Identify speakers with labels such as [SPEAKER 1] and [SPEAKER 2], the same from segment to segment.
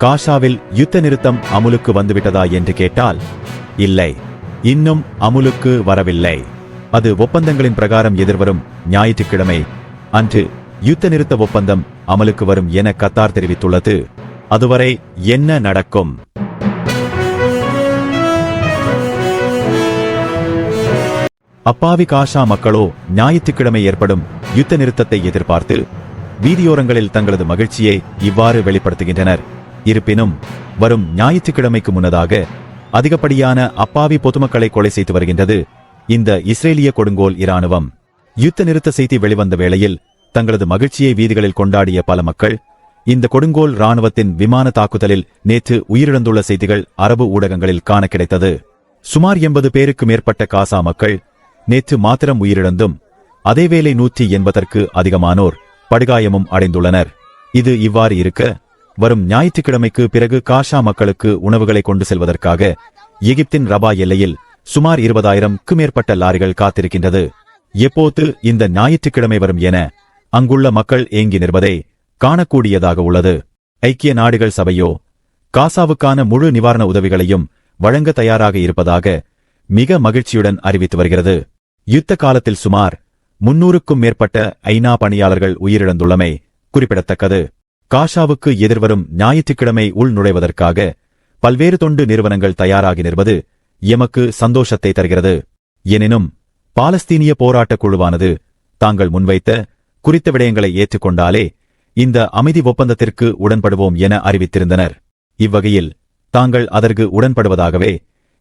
[SPEAKER 1] காசாவில் யுத்த நிறுத்தம் அமுலுக்கு வந்துவிட்டதா என்று கேட்டால் இல்லை, இன்னும் அமுலுக்கு வரவில்லை. அது ஒப்பந்தங்களின் பிரகாரம் எதிர்வரும் ஞாயிற்றுக்கிழமை அன்று யுத்த நிறுத்த ஒப்பந்தம் அமலுக்கு வரும் என கத்தார் தெரிவித்துள்ளது. அதுவரை என்ன நடக்கும்? அப்பாவி காசா மக்களோ ஞாயிற்றுக்கிழமை ஏற்படும் யுத்த நிறுத்தத்தை எதிர்பார்த்து வீதியோரங்களில் தங்களது மகிழ்ச்சியை இவ்வாறு வெளிப்படுத்துகின்றனர். இருப்பினும் வரும் ஞாயிற்றுக்கிழமைக்கு முன்னதாக அதிகப்படியான அப்பாவி பொதுமக்களை கொலை செய்து வருகின்றது இந்த இஸ்ரேலிய கொடுங்கோல் இராணுவம். யுத்த நிறுத்த செய்தி வெளிவந்த வேளையில் தங்களது மகிழ்ச்சியை வீதிகளில் கொண்டாடிய பல மக்கள் இந்த கொடுங்கோல் இராணுவத்தின் விமான தாக்குதலில் நேற்று உயிரிழந்துள்ள செய்திகள் அரபு ஊடகங்களில் காண கிடைத்தது. சுமார் 80 பேருக்கு மேற்பட்ட காசா மக்கள் நேற்று மாத்திரம் உயிரிழந்தும் அதேவேளை 180ற்கு அதிகமானோர் படுகாயமும் அடைந்துள்ளனர். இது இவ்வாறு இருக்க வரும் ஞாயிற்றுக்கிழமைக்கு பிறகு காசா மக்களுக்கு உணவுகளை கொண்டு செல்வதற்காக எகிப்தின் ரபா எல்லையில் சுமார் 20,000க்கு மேற்பட்ட லாரிகள் காத்திருக்கின்றது. எப்போது இந்த ஞாயிற்றுக்கிழமை வரும் என அங்குள்ள மக்கள் ஏங்கி நிற்பதை காணக்கூடியதாக உள்ளது. ஐக்கிய நாடுகள் சபையோ காசாவுக்கான முழு நிவாரண உதவிகளையும் வழங்க தயாராக இருப்பதாக மிக மகிழ்ச்சியுடன் அறிவித்து வருகிறது. யுத்த காலத்தில் சுமார் 300க்கும் மேற்பட்ட ஐநா பணியாளர்கள் உயிரிழந்துள்ளமை குறிப்பிடத்தக்கது. காசாவுக்கு எதிர்வரும் ஞாயிற்றுக்கிழமை உள் நுழைவதற்காக பல்வேறு தொண்டு நிறுவனங்கள் தயாராகி நிற்பது எமக்கு சந்தோஷத்தை தருகிறது. எனினும் பாலஸ்தீனிய போராட்டக் குழுவானது தாங்கள் முன்வைத்த குறித்த விடயங்களை ஏற்றுக்கொண்டாலே இந்த அமைதி ஒப்பந்தத்திற்கு உடன்படுவோம் என அறிவித்திருந்தனர். இவ்வகையில் தாங்கள் அதற்கு உடன்படுவதாகவே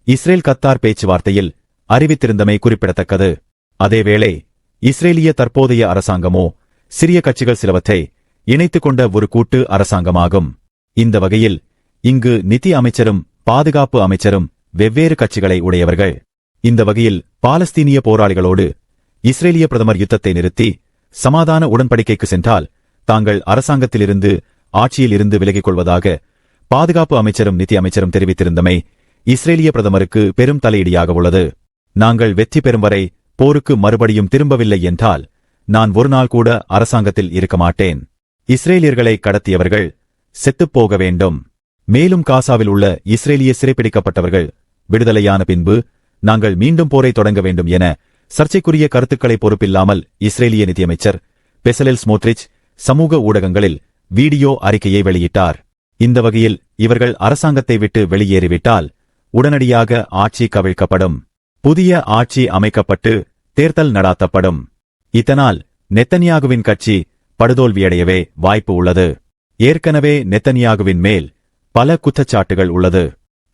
[SPEAKER 1] இஸ்ரேல் கத்தார் பேச்சுவார்த்தையில் அறிவித்திருந்தமை குறிப்பிடத்தக்கது. அதேவேளை இஸ்ரேலிய தற்போதைய அரசாங்கமோ சிறிய கட்சிகள் சிலவற்றை இணைத்துக் கொண்ட ஒரு கூட்டு அரசாங்கமாகும். இந்த வகையில் இங்கு நிதி அமைச்சரும் பாதுகாப்பு அமைச்சரும் வெவ்வேறு கட்சிகளை உடையவர்கள். இந்த வகையில் பாலஸ்தீனிய போராளிகளோடு இஸ்ரேலிய பிரதமர் யுத்தத்தை நிறுத்தி சமாதான உடன்படிக்கைக்கு சென்றால் தாங்கள் அரசாங்கத்திலிருந்து ஆட்சியில் இருந்து விலகிக் கொள்வதாக பாதுகாப்பு அமைச்சரும் நிதி அமைச்சரும் தெரிவித்திருந்தமை இஸ்ரேலிய பிரதமருக்கு பெரும் தலையீடியாக உள்ளது. நாங்கள் வெற்றி பெறும் வரை போருக்கு மறுபடியும் திரும்பவில்லை என்றால் நான் ஒரு நாள் கூட அரசாங்கத்தில் இருக்க மாட்டேன். இஸ்ரேலியர்களை கடத்தியவர்கள் செத்துப்போக வேண்டும். மேலும் காசாவில் உள்ள இஸ்ரேலிய சிறைப்பிடிக்கப்பட்டவர்கள் விடுதலையான பின்பு நாங்கள் மீண்டும் போரை தொடங்க வேண்டும் என சர்ச்சைக்குரிய கருத்துக்களை பொறுப்பில்லாமல் இஸ்ரேலிய நிதியமைச்சர் பெசலெல் ஸ்மோட்ரிச் சமூக ஊடகங்களில் வீடியோ அறிக்கையை வெளியிட்டார். இந்த வகையில் இவர்கள் அரசாங்கத்தை விட்டு வெளியேறிவிட்டால் உடனடியாக ஆட்சி கவிழ்க்கப்படும். புதிய ஆட்சி அமைக்கப்பட்டு தேர்தல் நடாத்தப்படும். இதனால் நெத்தனியாகுவின் கட்சி படுதோல்வியடையவே வாய்ப்பு உள்ளது. ஏற்கனவே நெத்தனியாகுவின் மேல் பல குற்றச்சாட்டுகள் உள்ளது.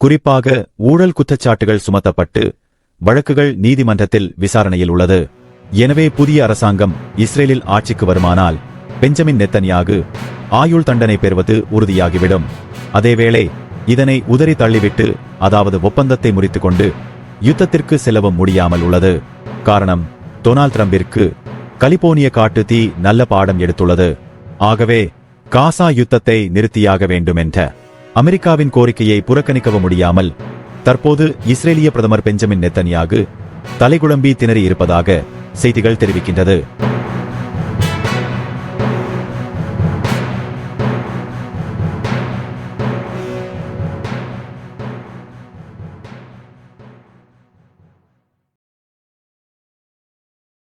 [SPEAKER 1] குறிப்பாக ஊழல் குற்றச்சாட்டுகள் சுமத்தப்பட்டு வழக்குகள் நீதிமன்றத்தில் விசாரணையில் உள்ளது. எனவே புதிய அரசாங்கம் இஸ்ரேலில் ஆட்சிக்கு வருமானால் பெஞ்சமின் நெத்தனியாகு ஆயுள் தண்டனை பெறுவது உறுதியாகிவிடும். அதேவேளை இதனை உதறி தள்ளிவிட்டு அதாவது ஒப்பந்தத்தை முறித்துக்கொண்டு யுத்தத்திற்கு செல்லவும் முடியாமல் உள்ளது. காரணம், டொனால்ட் ட்ரம்பிற்கு கலிபோர்னிய காட்டு தீ நல்ல பாடம் எடுத்துள்ளது. ஆகவே காசா யுத்தத்தை நிறுத்தியாக வேண்டுமென்ற அமெரிக்காவின் கோரிக்கையை புறக்கணிக்கவும் முடியாமல் தற்போது இஸ்ரேலிய பிரதமர் பெஞ்சமின் நெத்தனியாகு தலைகுழம்பி திணறி இருப்பதாக செய்திகள் தெரிவிக்கின்றது.